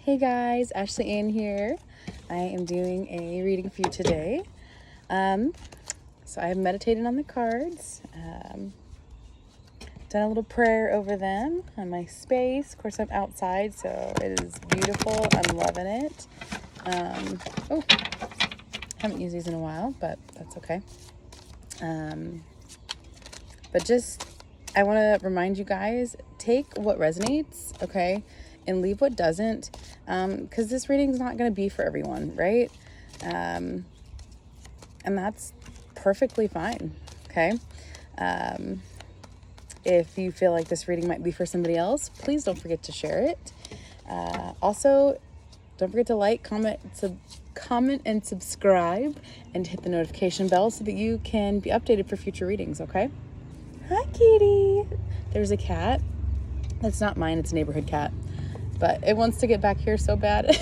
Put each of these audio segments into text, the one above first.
Hey guys, Ashley Ann here. I am doing a reading for you today. So I have meditated on the cards, done a little prayer over them on my space. Of course, I'm outside, so it is beautiful. I'm loving it. Haven't used these in a while, but that's okay. But just, I want to remind you guys, take what resonates, okay, and leave what doesn't, because this reading is not going to be for everyone, right? And that's perfectly fine, okay? If you feel like this reading might be for somebody else, please don't forget to share it. Also, don't forget to like, comment, and subscribe, and hit the notification bell so that you can be updated for future readings, okay? Hi, kitty. There's a cat. It's not mine. It's a neighborhood cat. But it wants to get back here so bad.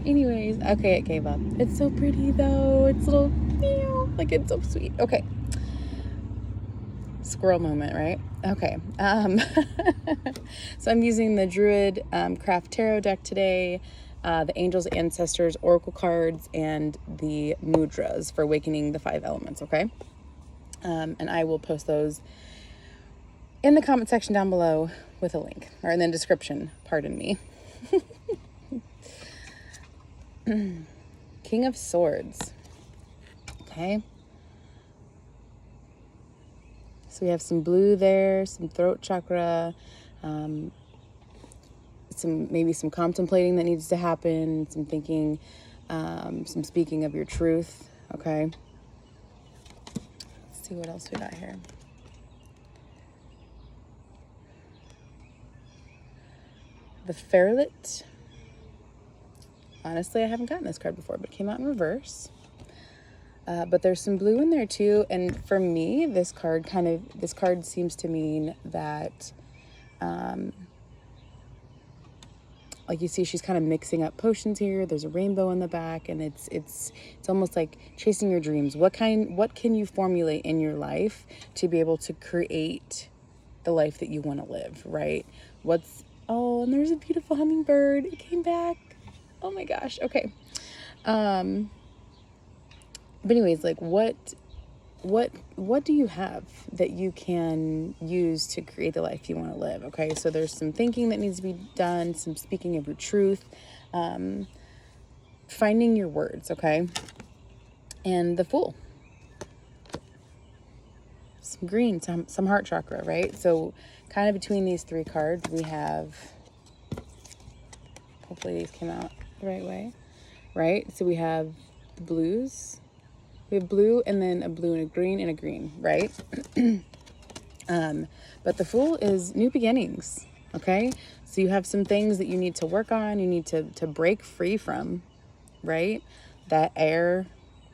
Anyways, okay, it gave up. It's so pretty, though. It's little, meow, like it's so sweet. Okay. Squirrel moment, right? Okay. So I'm using the Druid Craft Tarot deck today, the Angels, Ancestors, Oracle cards, and the Mudras for awakening the 5 elements, okay? And I will post those in the comment section down below with a link, or in the description, pardon me. King of Swords. Okay. So we have some blue there, some throat chakra, maybe some contemplating that needs to happen, some thinking, some speaking of your truth, okay? Let's see what else we got here. The Ferret. Honestly, I haven't gotten this card before, but it came out in reverse. But there's some blue in there too, and for me, this card seems to mean that, like you see, she's kind of mixing up potions here. There's a rainbow in the back, and it's almost like chasing your dreams. What can you formulate in your life to be able to create the life that you want to live, right? Oh, and there's a beautiful hummingbird. It came back. Oh my gosh. Okay. But anyways, like what do you have that you can use to create the life you want to live? Okay. So there's some thinking that needs to be done, some speaking of your truth, finding your words. Okay. And the Fool. Some green, some heart chakra, right? So kind of between these 3 cards, we have, hopefully these came out the right way, right? So we have the blues. We have blue, and then a blue and a green, right? But the Fool is new beginnings, okay? So you have some things that you need to work on, you need to break free from, right? That air,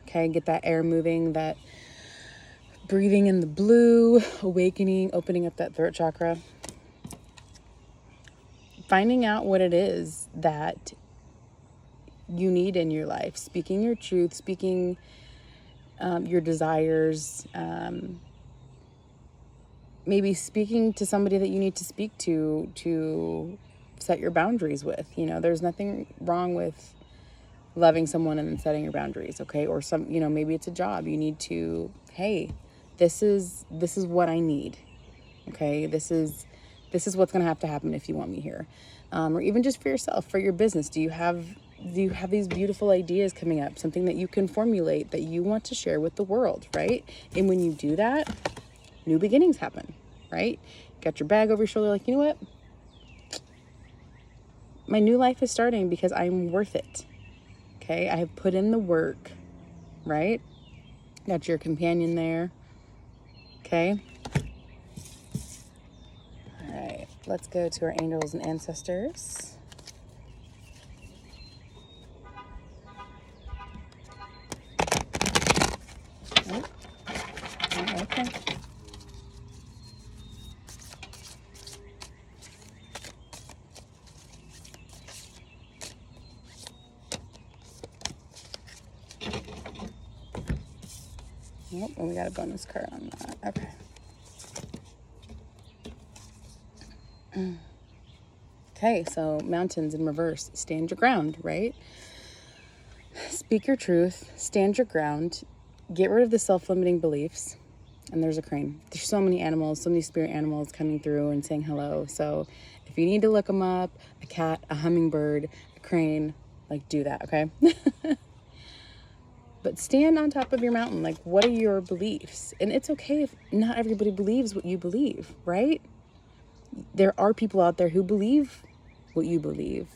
okay? Get that air moving, that breathing in the blue, awakening, opening up that throat chakra. Finding out what it is that you need in your life. Speaking your truth, speaking your desires, maybe speaking to somebody that you need to speak to set your boundaries with. You know, there's nothing wrong with loving someone and then setting your boundaries, okay? Or maybe it's a job. You need to, hey, this is what I need, okay? This is what's going to have to happen if you want me here. Or even just for yourself, for your business. Do you have these beautiful ideas coming up, something that you can formulate that you want to share with the world, right? And when you do that, new beginnings happen, right? Got your bag over your shoulder, like, you know what? My new life is starting because I'm worth it, okay? I have put in the work, right? Got your companion there, okay? All right, let's go to our angels and ancestors. Okay. Nope, and we got a bonus card on that. Okay. Okay, so mountains in reverse. Stand your ground, right? Speak your truth. Stand your ground. Get rid of the self-limiting beliefs. And there's a crane. There's so many animals, so many spirit animals coming through and saying hello. So if you need to look them up, a cat, a hummingbird, a crane, like do that, okay? But stand on top of your mountain. Like, what are your beliefs? And it's okay if not everybody believes what you believe, right? There are people out there who believe what you believe,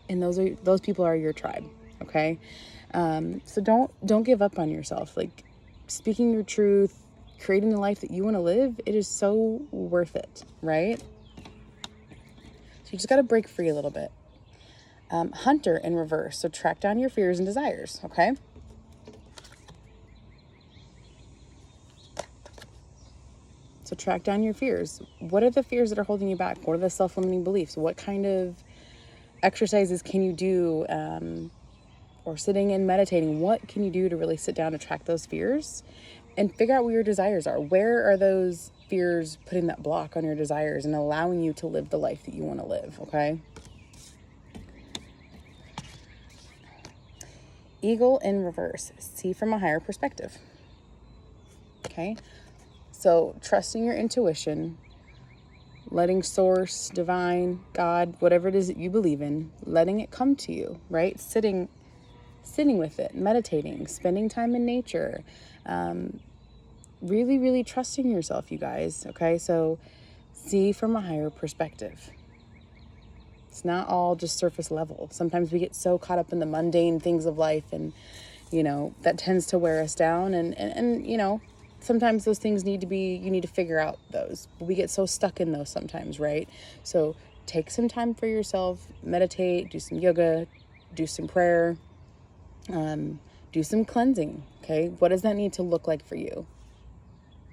and those people are your tribe, okay? So don't give up on yourself. Like, speaking your truth, creating the life that you want to live, it is so worth it, right? So you just got to break free a little bit. Hunter in reverse. So track down your fears and desires, okay? So track down your fears. What are the fears that are holding you back? What are the self-limiting beliefs? What kind of exercises can you do? Or sitting and meditating, what can you do to really sit down and track those fears and figure out what your desires are? Where are those fears putting that block on your desires and allowing you to live the life that you want to live, okay? Eagle in reverse. See from a higher perspective, okay? So trusting your intuition, letting source, divine, God, whatever it is that you believe in, letting it come to you, right? Sitting with it, meditating, spending time in nature, really, really trusting yourself, you guys, okay? So see from a higher perspective. It's not all just surface level. Sometimes we get so caught up in the mundane things of life, and, you know, that tends to wear us down, and you know, sometimes those things you need to figure out those. But we get so stuck in those sometimes, right? So take some time for yourself, meditate, do some yoga, do some prayer, do some cleansing, okay? What does that need to look like for you,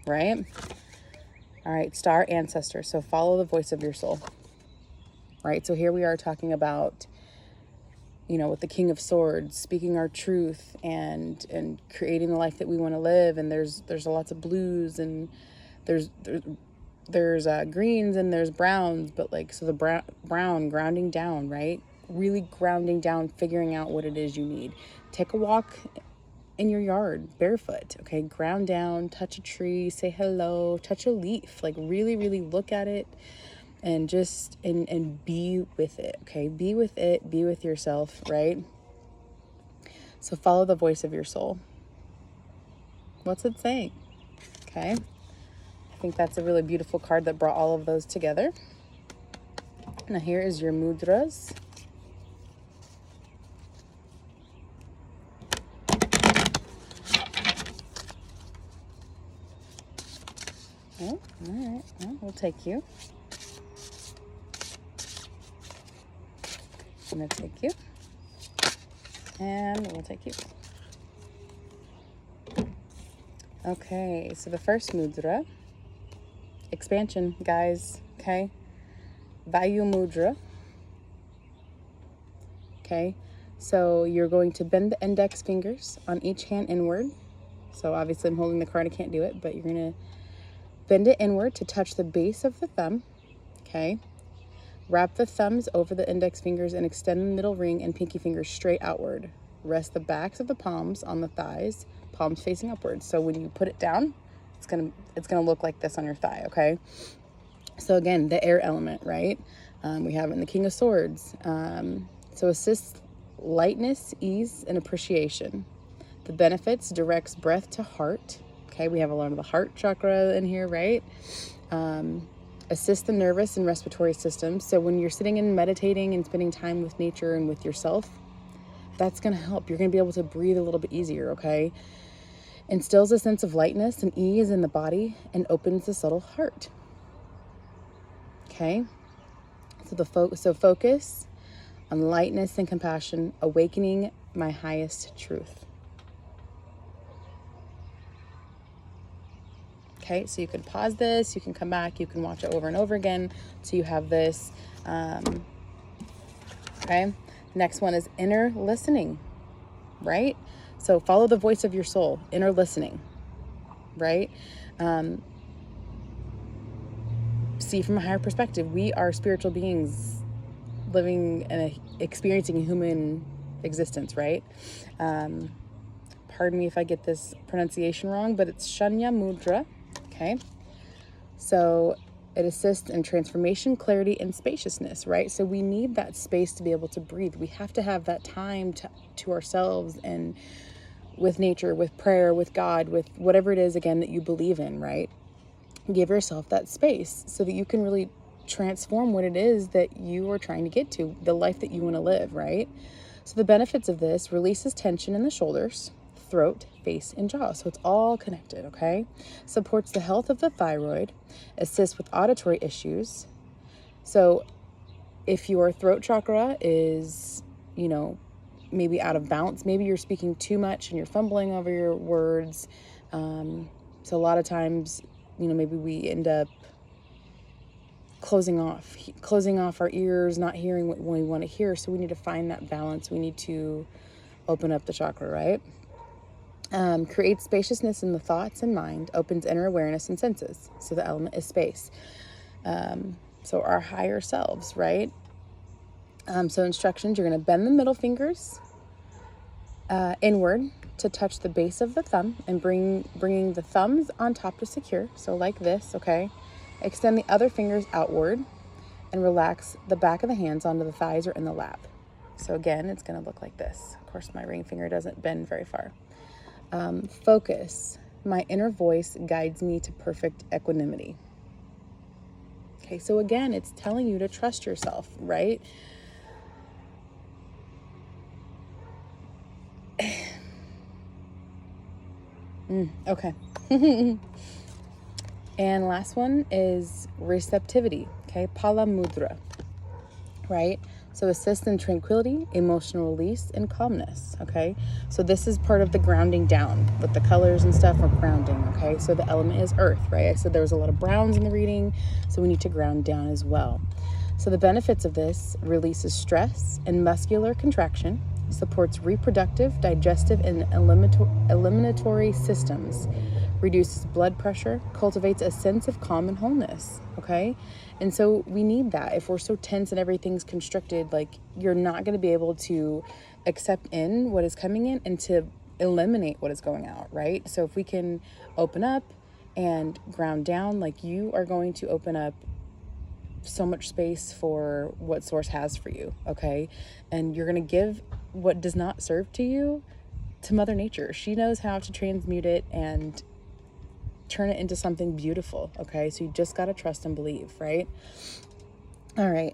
right? All right, star ancestor. So follow the voice of your soul, right? So here we are talking about, you know, with the King of Swords, speaking our truth and creating the life that we want to live. And there's lots of blues, and there's greens, and there's browns, but like, so the brown grounding down, right? Really grounding down, figuring out what it is you need. Take a walk in your yard barefoot, okay? Ground down, touch a tree, say hello, touch a leaf, like really, really look at it and just, and be with it, okay? Be with it, be with yourself, right? So follow the voice of your soul. What's it saying? Okay. I think that's a really beautiful card that brought all of those together. Now here is your mudras. Oh, all right. Well, we'll take you. I'm going to take you. And we'll take you. Okay, so the first mudra, expansion, guys, okay? Vayu mudra. Okay, so you're going to bend the index fingers on each hand inward. So obviously I'm holding the card, I can't do it, but you're going to bend it inward to touch the base of the thumb, okay? Wrap the thumbs over the index fingers and extend the middle ring and pinky fingers straight outward. Rest the backs of the palms on the thighs, palms facing upwards. So when you put it down, it's gonna look like this on your thigh, okay? So again, the air element, right? We have it in the King of Swords. So assists lightness, ease, and appreciation. The benefits: directs breath to heart. Okay, we have a lot of the heart chakra in here, right? Assist the nervous and respiratory systems. So when you're sitting and meditating and spending time with nature and with yourself, that's going to help. You're going to be able to breathe a little bit easier, okay? Instills a sense of lightness and ease in the body and opens the subtle heart. Okay? So focus on lightness and compassion, awakening my highest truth. Okay, so you can pause this, you can come back, you can watch it over and over again, so you have this. Okay, next one is inner listening, right? So follow the voice of your soul, inner listening, right? See from a higher perspective. We are spiritual beings living and experiencing human existence, right? Pardon me if I get this pronunciation wrong, but it's Shanya Mudra, okay? So it assists in transformation, clarity, and spaciousness, right? So we need that space to be able to breathe. We have to have that time to ourselves and with nature, with prayer, with God, with whatever it is, again, that you believe in, right? Give yourself that space so that you can really transform what it is that you are trying to get to, the life that you want to live, right? So the benefits of this: releases tension in the shoulders, throat, face, and jaw. So it's all connected, okay? Supports the health of the thyroid, assists with auditory issues. So if your throat chakra is, maybe out of balance, maybe you're speaking too much and you're fumbling over your words. So a lot of times, maybe we end up closing off our ears, not hearing what we want to hear. So we need to find that balance. We need to open up the chakra, right? Creates spaciousness in the thoughts and mind, opens inner awareness and senses. So the element is space. So our higher selves, right? So instructions: you're going to bend the middle fingers inward to touch the base of the thumb and bringing the thumbs on top to secure. So like this, okay? Extend the other fingers outward and relax the back of the hands onto the thighs or in the lap. So again, it's going to look like this. Of course, my ring finger doesn't bend very far. Focus. My inner voice guides me to perfect equanimity. Okay, so again, it's telling you to trust yourself, right? Okay. And last one is receptivity, okay? Pala Mudra, right? So assist in tranquility, emotional release, and calmness, okay? So this is part of the grounding down. With the colors and stuff, we're grounding, okay? So the element is earth, right? I said there was a lot of browns in the reading, so we need to ground down as well. So the benefits of this: releases stress and muscular contraction, supports reproductive, digestive, and eliminatory systems, reduces blood pressure, cultivates a sense of calm and wholeness, okay? And so we need that. If we're so tense and everything's constricted, like, you're not going to be able to accept in what is coming in and to eliminate what is going out, right? So if we can open up and ground down, like, you are going to open up so much space for what source has for you, okay? And you're going to give what does not serve to you to Mother Nature. She knows how to transmute it and turn it into something beautiful, okay? So you just got to trust and believe, right? All right,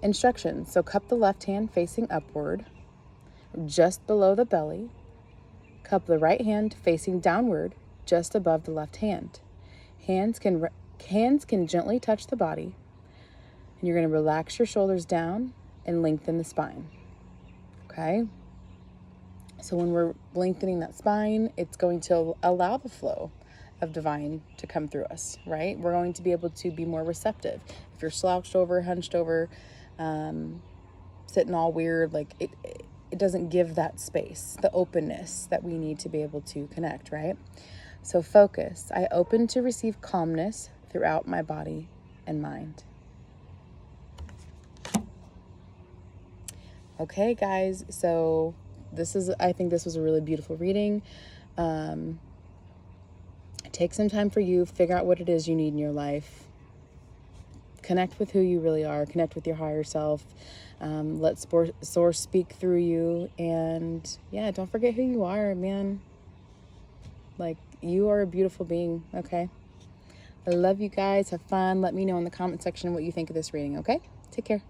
instructions. So cup the left hand facing upward, just below the belly. Cup the right hand facing downward, just above the left hand. Hands can gently touch the body. And you're going to relax your shoulders down and lengthen the spine, okay? So when we're lengthening that spine, it's going to allow the flow of divine to come through us, right? We're going to be able to be more receptive. If you're slouched over, hunched over, sitting all weird, like it doesn't give that space, the openness that we need to be able to connect, right? So focus. I open to receive calmness throughout my body and mind. Okay, guys, so I think this was a really beautiful reading. Take some time for you, figure out what it is you need in your life. Connect with who you really are, connect with your higher self. Let source speak through you. And yeah, don't forget who you are, man. Like, you are a beautiful being, okay? I love you guys. Have fun. Let me know in the comment section what you think of this reading, okay? Take care.